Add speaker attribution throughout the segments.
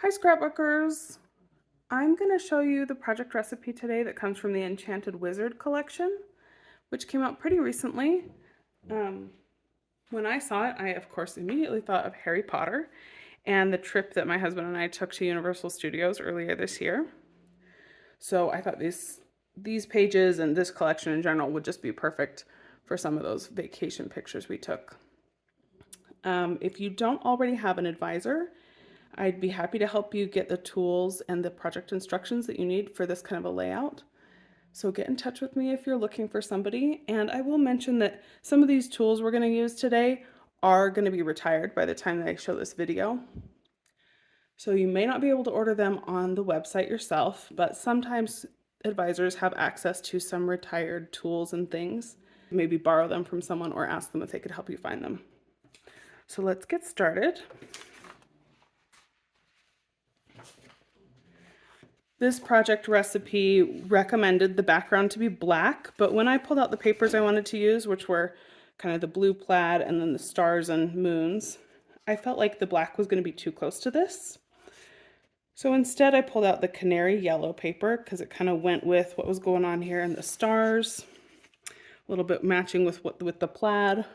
Speaker 1: Hi scrapbookers! I'm going to show you the project recipe today that comes from the Enchanted Wizard collection, which came out pretty recently. When I saw it, I of course immediately thought of Harry Potter and the trip that my husband and I took to Universal Studios earlier this year. So I thought these pages and this collection in general would just be perfect for some of those vacation pictures we took. If you don't already have an advisor, I'd be happy to help you get the tools and the project instructions that you need for this kind of a layout. So get in touch with me if you're looking for somebody. And I will mention that some of these tools we're going to use today are going to be retired by the time that I show this video. So you may not be able to order them on the website yourself, but sometimes advisors have access to some retired tools and things. Maybe borrow them from someone or ask them if they could help you find them. So let's get started. This project recipe recommended the background to be black, but when I pulled out the papers I wanted to use, which were kind of the blue plaid and then the stars and moons, I felt like the black was going to be too close to this. So instead I pulled out the canary yellow paper because it kind of went with what was going on here in the stars, a little bit matching with the plaid.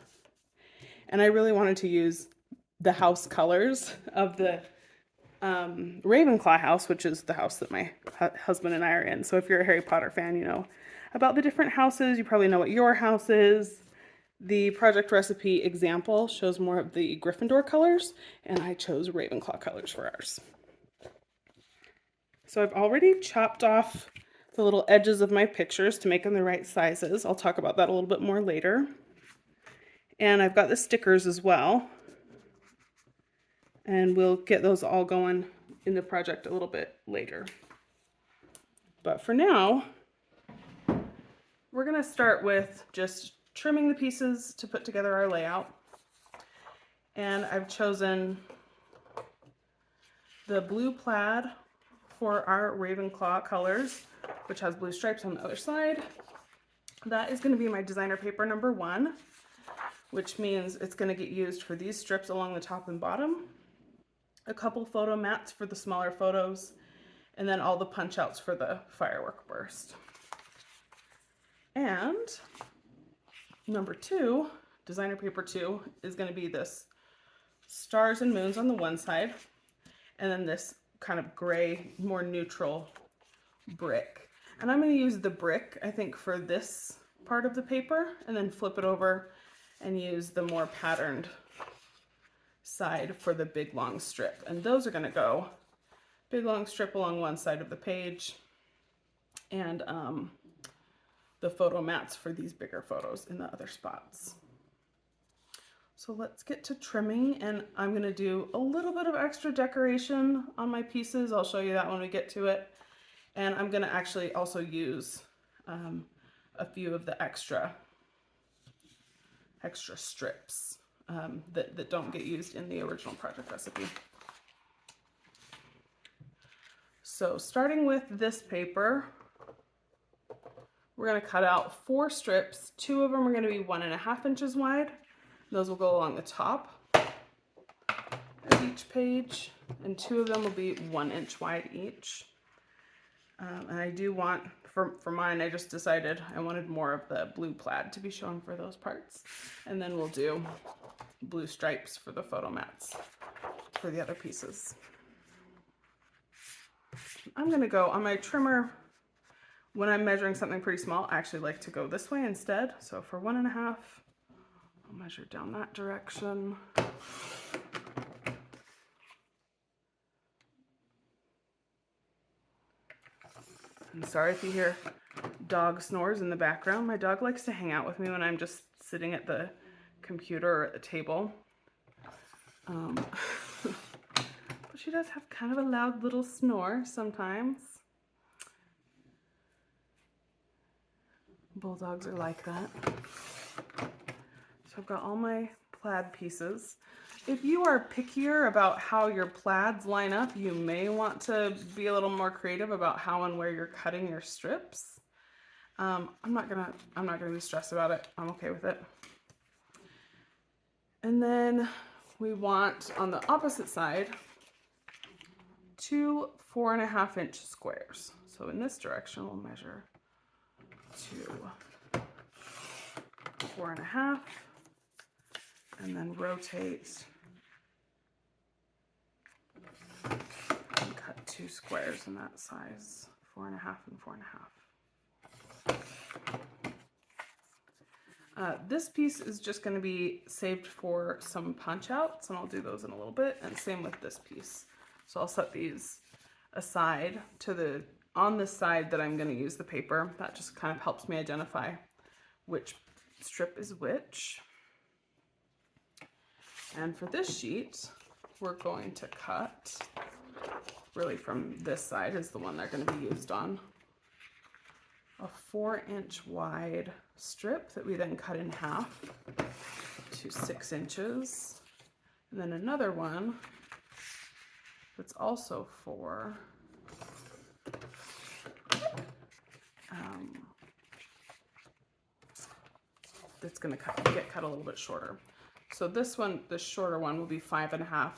Speaker 1: And I really wanted to use the house colors of the Ravenclaw house, which is the house that my husband and I are in. So if you're a Harry Potter fan, you know about the different houses. You probably know what your house is. The project recipe example shows more of the Gryffindor colors, and I chose Ravenclaw colors for ours. So I've already chopped off the little edges of my pictures to make them the right sizes. I'll talk about that a little bit more later. And I've got the stickers as well. And we'll get those all going in the project a little bit later. But for now, we're going to start with just trimming the pieces to put together our layout. And I've chosen the blue plaid for our Ravenclaw colors, which has blue stripes on the other side. That is going to be my designer paper number 1, which means it's going to get used for these strips along the top and bottom, a couple photo mats for the smaller photos, and then all the punch outs for the firework burst. And number 2, designer paper 2, is going to be this stars and moons on the one side, and then this kind of gray, more neutral brick. And I'm going to use the brick, I think, for this part of the paper, and then flip it over and use the more patterned side for the big long strip. And those are going to go big long strip along one side of the page, and the photo mats for these bigger photos in the other spots. So let's get to trimming, and I'm going to do a little bit of extra decoration on my pieces. I'll show you that when we get to it. And I'm going to actually also use a few of the extra strips that don't get used in the original project recipe. So starting with this paper, we're going to cut out 4 strips. 2 of them are going to be 1.5 inches wide. Those will go along the top of each page, and 2 of them will be 1 inch wide each. And I do want, for mine, I just decided I wanted more of the blue plaid to be shown for those parts. And then we'll do blue stripes for the photo mats for the other pieces. I'm going to go on my trimmer. When I'm measuring something pretty small, I actually like to go this way instead. So for 1.5, I'll measure down that direction. I'm sorry if you hear dog snores in the background. My dog likes to hang out with me when I'm just sitting at the computer or at the table. But she does have kind of a loud little snore sometimes. Bulldogs are like that. So I've got all my plaid pieces. If you are pickier about how your plaids line up, you may want to be a little more creative about how and where you're cutting your strips. I'm not gonna be stressed about it. I'm okay with it. And then we want on the opposite side 2 4.5-inch squares. So in this direction, we'll measure 2 4.5, and then rotate and cut 2 squares in that size, 4.5 and 4.5. This piece is just going to be saved for some punch outs, and I'll do those in a little bit, and same with this piece. So I'll set these aside on the side that I'm going to use the paper. That just kind of helps me identify which strip is which. And for this sheet, we're going to cut, really from this side is the one they're going to be used on, a 4-inch wide strip that we then cut in half to 6 inches. And then another one that's also 4. That's going to get cut a little bit shorter. So this one, the shorter one, will be 5.5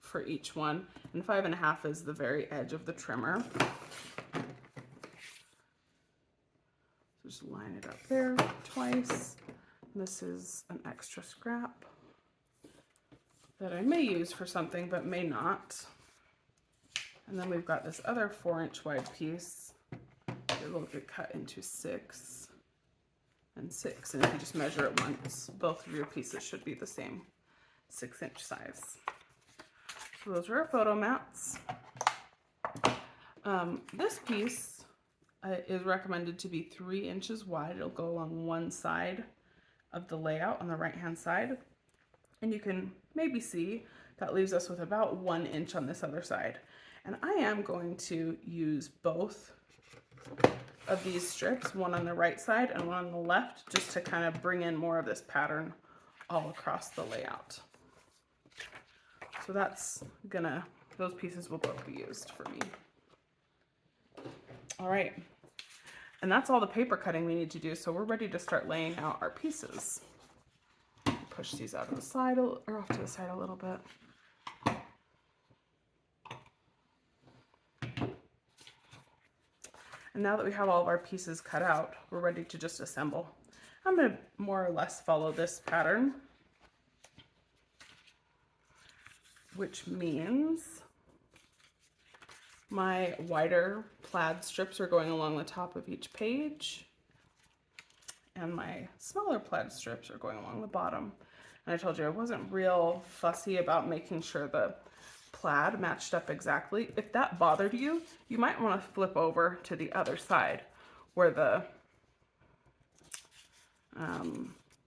Speaker 1: for each one, and 5.5 is the very edge of the trimmer. So just line it up there twice. This is an extra scrap that I may use for something, but may not. And then we've got this other 4-inch wide piece. It will get cut into 6 and 6, and if you just measure it once, both of your pieces should be the same 6-inch size. So those are our photo mats. This piece is recommended to be 3 inches wide. It'll go along one side of the layout on the right hand side, and you can maybe see that leaves us with about 1 inch on this other side. And I am going to use both of these strips, one on the right side and one on the left, just to kind of bring in more of this pattern all across the layout. So those pieces will both be used for me. All right, and that's all the paper cutting we need to do, so we're ready to start laying out our pieces. Push these out of the side, or off to the side a little bit. And now that we have all of our pieces cut out, we're ready to just assemble. I'm going to more or less follow this pattern, which means my wider plaid strips are going along the top of each page, and my smaller plaid strips are going along the bottom. And I told you I wasn't real fussy about making sure the plaid matched up exactly. If that bothered you, you might want to flip over to the other side where the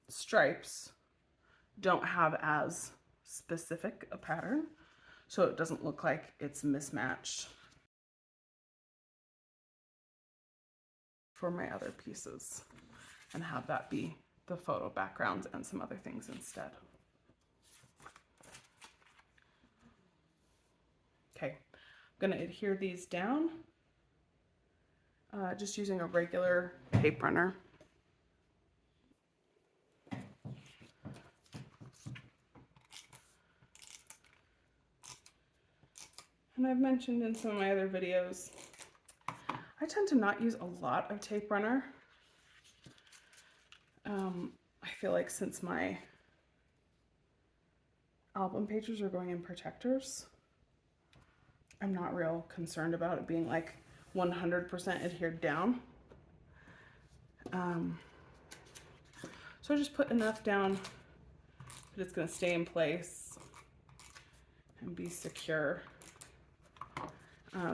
Speaker 1: stripes don't have as specific a pattern, so it doesn't look like it's mismatched for my other pieces, and have that be the photo backgrounds and some other things instead. Okay, I'm going to adhere these down just using a regular tape runner. And I've mentioned in some of my other videos, I tend to not use a lot of tape runner. I feel like since my album pages are going in protectors, I'm not real concerned about it being like 100% adhered down. So I just put enough down that it's going to stay in place and be secure.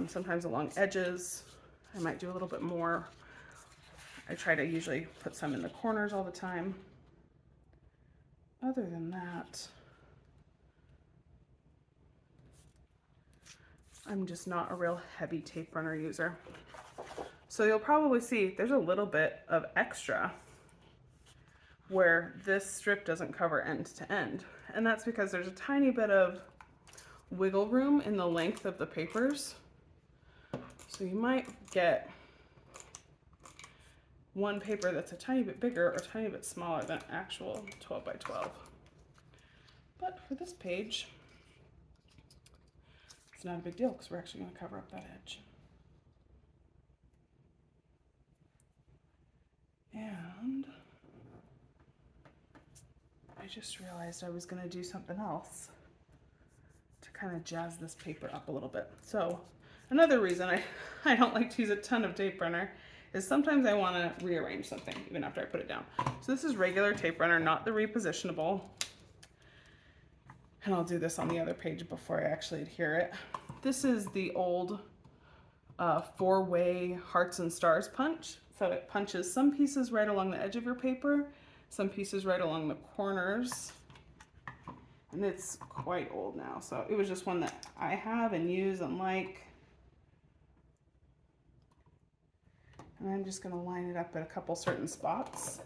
Speaker 1: Sometimes along edges, I might do a little bit more. I try to usually put some in the corners all the time. Other than that, I'm just not a real heavy tape runner user. So you'll probably see there's a little bit of extra where this strip doesn't cover end to end. And that's because there's a tiny bit of wiggle room in the length of the papers. So you might get one paper that's a tiny bit bigger or a tiny bit smaller than actual 12 by 12. But for this page, it's it's not a big deal because we're actually going to cover up that edge. And I just realized I was going to do something else to kind of jazz this paper up a little bit. So another reason I don't like to use a ton of tape runner is sometimes I want to rearrange something even after I put it down. So this is regular tape runner, not the repositionable. And I'll do this on the other page before I actually adhere it. This is the old 4-way hearts and stars punch. So it punches some pieces right along the edge of your paper, some pieces right along the corners. And it's quite old now. So it was just one that I have and use and like. And I'm just going to line it up at a couple certain spots.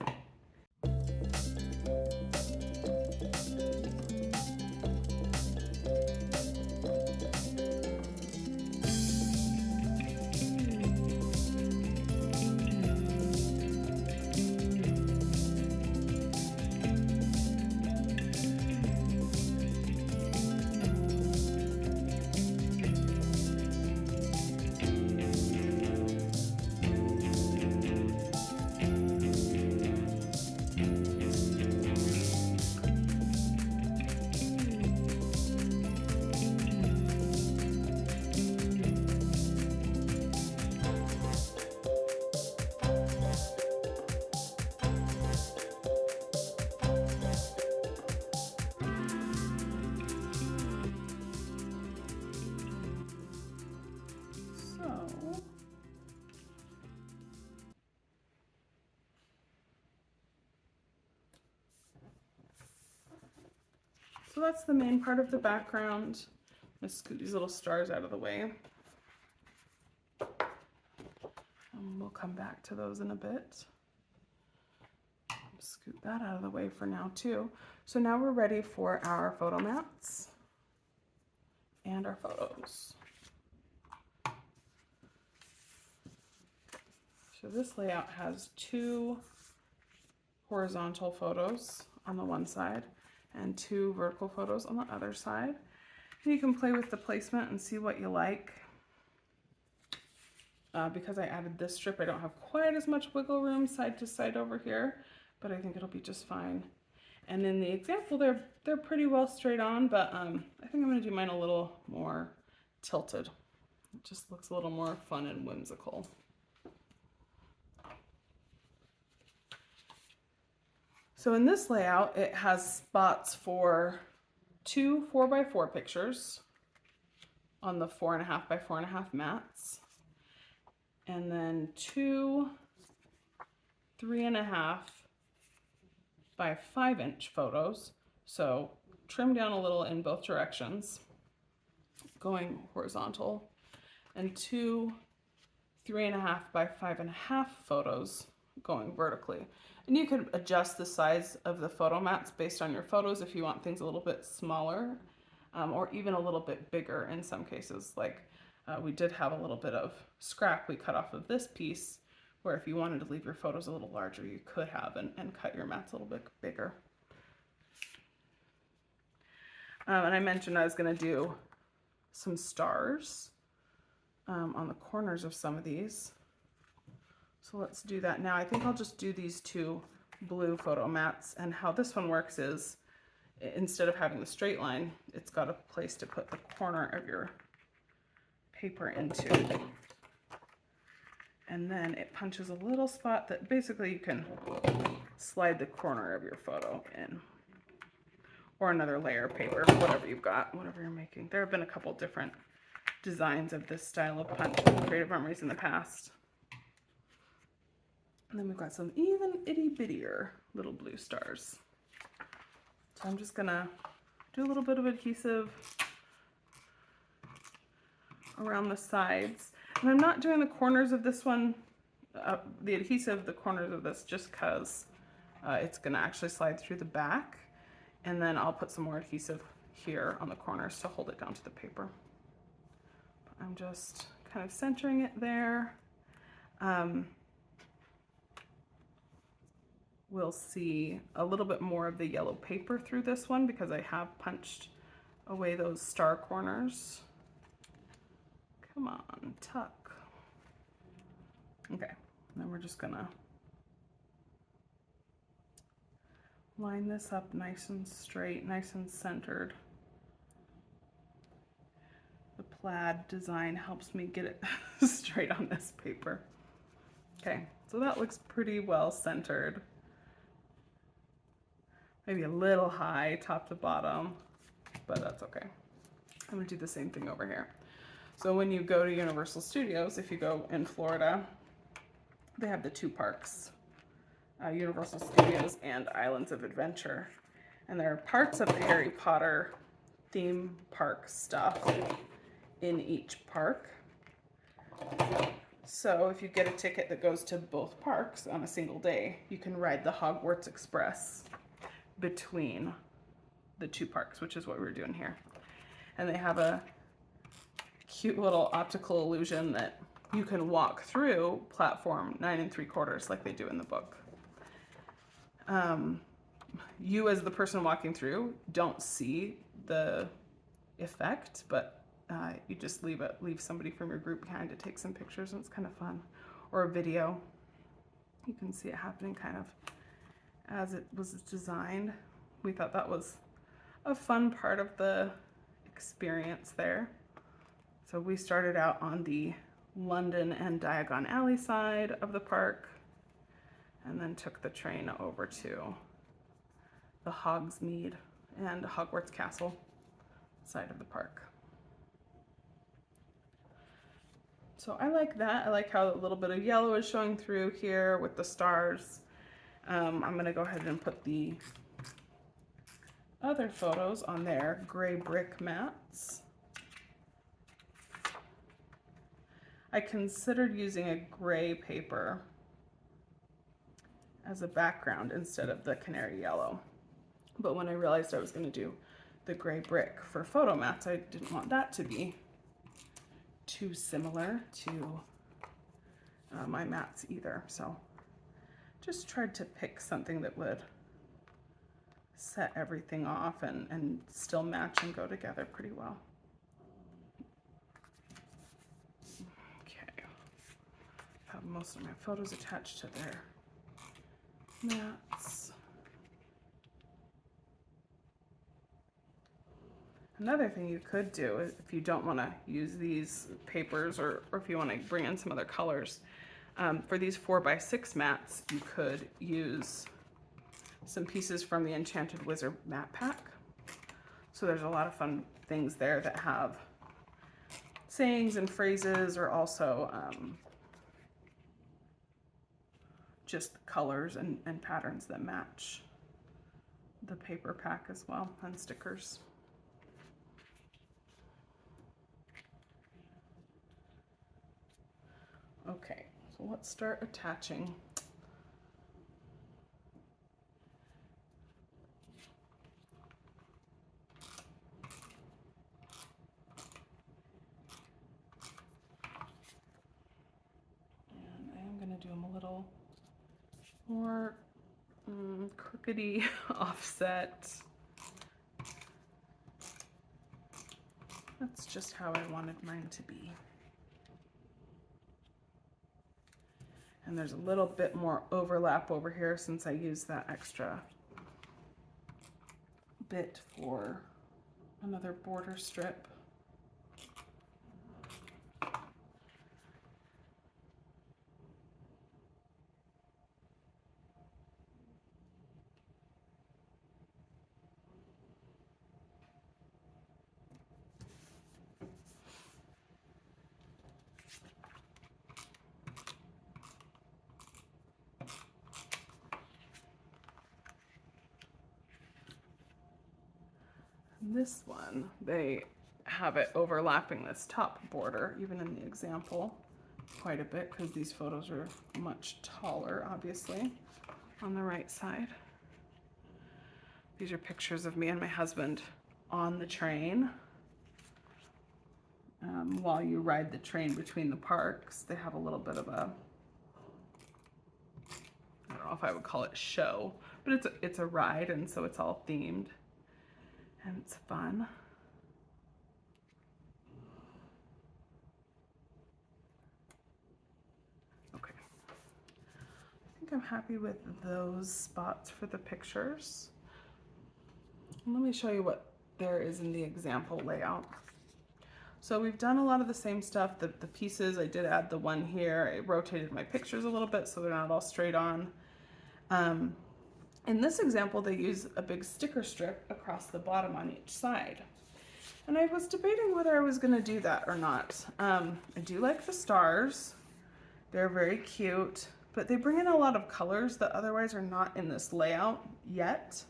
Speaker 1: So that's the main part of the background. I'm going to scoot these little stars out of the way. And we'll come back to those in a bit. Scoot that out of the way for now too. So now we're ready for our photo mats and our photos. So this layout has 2 horizontal photos on the one side and 2 vertical photos on the other side. And you can play with the placement and see what you like. Because I added this strip, I don't have quite as much wiggle room side to side over here, but I think it'll be just fine. And in the example, they're pretty well straight on, but I think I'm going to do mine a little more tilted. It just looks a little more fun and whimsical. So in this layout, it has spots for 2 4x4 pictures on the 4.5 by 4.5 mats, and then 2 3.5 by 5-inch photos. So trim down a little in both directions, going horizontal, and 2 3.5 by 5.5 photos going vertically. And you could adjust the size of the photo mats based on your photos if you want things a little bit smaller, or even a little bit bigger in some cases. Like we did have a little bit of scrap we cut off of this piece, where if you wanted to leave your photos a little larger, you could have and cut your mats a little bit bigger. And I mentioned I was going to do some stars on the corners of some of these. So let's do that now. I think I'll just do these 2 blue photo mats, and how this one works is instead of having the straight line, it's got a place to put the corner of your paper into. And then it punches a little spot that basically you can slide the corner of your photo in, or another layer of paper, whatever you've got, whatever you're making. There have been a couple different designs of this style of punch in Creative Armories in the past. And then we've got some even itty bittier little blue stars. So I'm just gonna do a little bit of adhesive around the sides. And I'm not doing the corners of this one, the adhesive, the corners of this, just because it's gonna actually slide through the back. And then I'll put some more adhesive here on the corners to hold it down to the paper. But I'm just kind of centering it there. We'll see a little bit more of the yellow paper through this one because I have punched away those star corners. Come on, tuck. Okay, then we're just gonna line this up nice and straight, nice and centered. The plaid design helps me get it straight on this paper. Okay, so that looks pretty well centered. Maybe a little high top to bottom, but that's okay. I'm gonna do the same thing over here. So when you go to Universal Studios, if you go in Florida, they have the two parks, Universal Studios and Islands of Adventure. And there are parts of the Harry Potter theme park stuff in each park. So if you get a ticket that goes to both parks on a single day, you can ride the Hogwarts Express between the two parks, which is what we're doing here. And they have a cute little optical illusion that you can walk through platform 9 3/4 like they do in the book. You as the person walking through don't see the effect, but you just leave somebody from your group behind to take some pictures, and it's kind of fun. Or a video. You can see it happening kind of as it was designed. We thought that was a fun part of the experience there. So we started out on the London and Diagon Alley side of the park, and then took the train over to the Hogsmeade and Hogwarts Castle side of the park. So I like that. I like how a little bit of yellow is showing through here with the stars. I'm gonna go ahead and put the other photos on their gray brick mats. I considered using a gray paper as a background instead of the canary yellow. But when I realized I was gonna do the gray brick for photo mats, I didn't want that to be too similar to my mats either. So just tried to pick something that would set everything off and still match and go together pretty well. Okay, have most of my photos attached to their mats. Another thing you could do is, if you don't want to use these papers, or if you want to bring in some other colors, for these 4x6 mats, you could use some pieces from the Enchanted Wizard mat pack. So there's a lot of fun things there that have sayings and phrases, or also just colors and patterns that match the paper pack as well, and stickers. Okay, so let's start attaching. And I am going to do them a little more crookedy offset. That's just how I wanted mine to be. And there's a little bit more overlap over here since I used that extra bit for another border strip. This one, they have it overlapping this top border, even in the example, quite a bit, because these photos are much taller, obviously, on the right side. These are pictures of me and my husband on the train. While you ride the train between the parks, they have a little bit of a, I don't know if I would call it show, but it's a ride, and so it's all themed. And it's fun. think I'm happy with those spots for the pictures. And let me show you what there is in the example layout. So we've done a lot of the same stuff. The pieces, I did add the one here. I rotated my pictures a little bit so they're not all straight on. In this example, they use a big sticker strip across the bottom on each side. And I was debating whether I was gonna do that or not. I do like the stars. They're very cute, but they bring in a lot of colors that otherwise are not in this layout yet.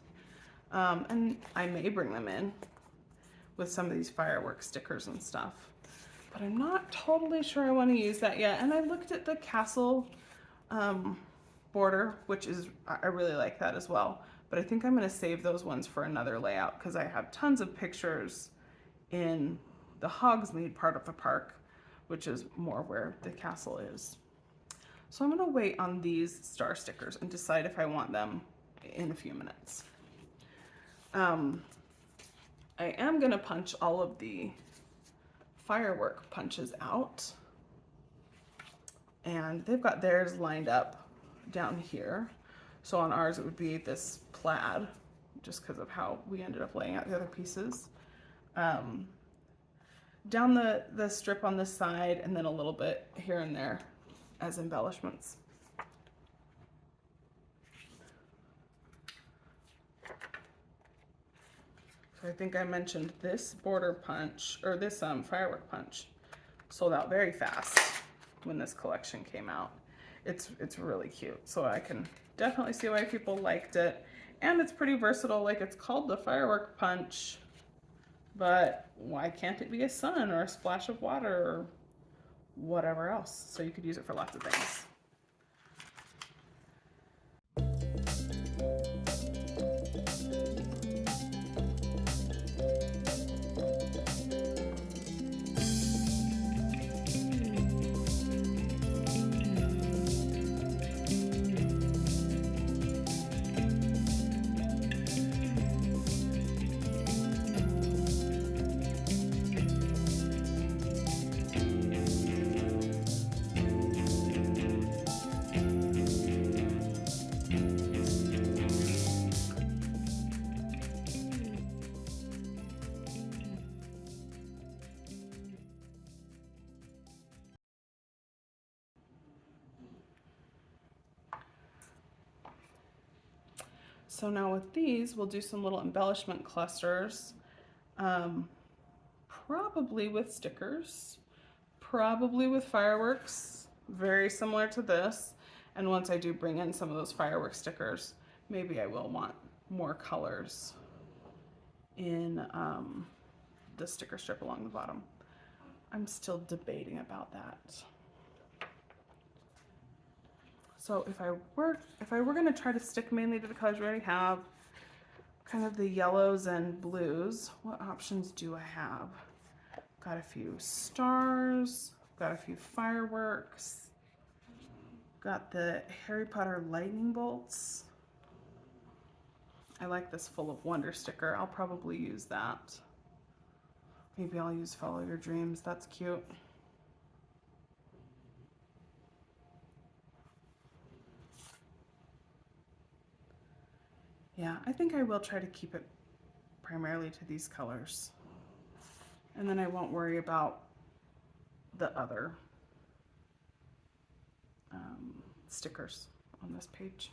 Speaker 1: And I may bring them in with some of these firework stickers and stuff, but I'm not totally sure I want to use that yet. And I looked at the castle border, which is, I really like that as well, but I think I'm going to save those ones for another layout because I have tons of pictures in the Hogsmeade part of the park, which is more where the castle is. So I'm going to wait on these star stickers and decide if I want them in a few minutes. I am going to punch all of the firework punches out, and they've got theirs lined up down here. So on ours it would be this plaid, just because of how we ended up laying out the other pieces. Down the strip on this side, and then a little bit here and there as embellishments. So I think I mentioned this border punch, or this firework punch, sold out very fast when this collection came out. It's really cute, so I can definitely see why people liked it. And it's pretty versatile, like it's called the Firework Punch, but why can't it be a sun or a splash of water or whatever else? So you could use it for lots of things. So now with these, we'll do some little embellishment clusters, probably with stickers, probably with fireworks, very similar to this. And once I do bring in some of those firework stickers, maybe I will want more colors in the sticker strip along the bottom. I'm still debating about that. So if I were going to try to stick mainly to the colors we already have, kind of the yellows and blues, what options do I have? Got a few stars, got a few fireworks, got the Harry Potter lightning bolts. I like this Full of Wonder sticker. I'll probably use that. Maybe I'll use Follow Your Dreams. That's cute. Yeah, I think I will try to keep it primarily to these colors. And then I won't worry about the other stickers on this page.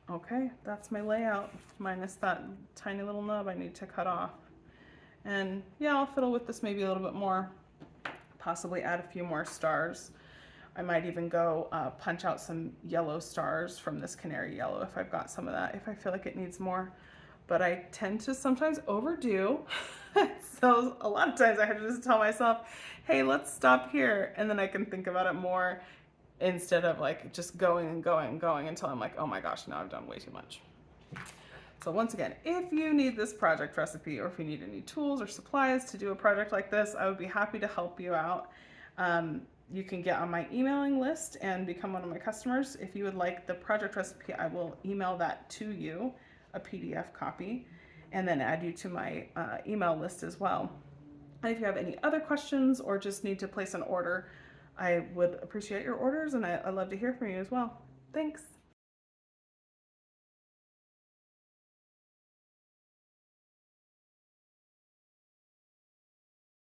Speaker 1: Okay, that's my layout, minus that tiny little nub I need to cut off. And yeah, I'll fiddle with this maybe a little bit more, possibly add a few more stars. I might even go punch out some yellow stars from this canary yellow if I've got some of that, if I feel like it needs more. But I tend to sometimes overdo. So a lot of times I have to just tell myself, hey, let's stop here. And then I can think about it more instead of like just going and going and going until I'm like, oh my gosh, now I've done way too much. So once again, if you need this project recipe or if you need any tools or supplies to do a project like this, I would be happy to help you out. You can get on my emailing list and become one of my customers. If you would like the project recipe, I will email that to you, a PDF copy, and then add you to my email list as well. And if you have any other questions or just need to place an order, I would appreciate your orders, and I love to hear from you as well. Thanks.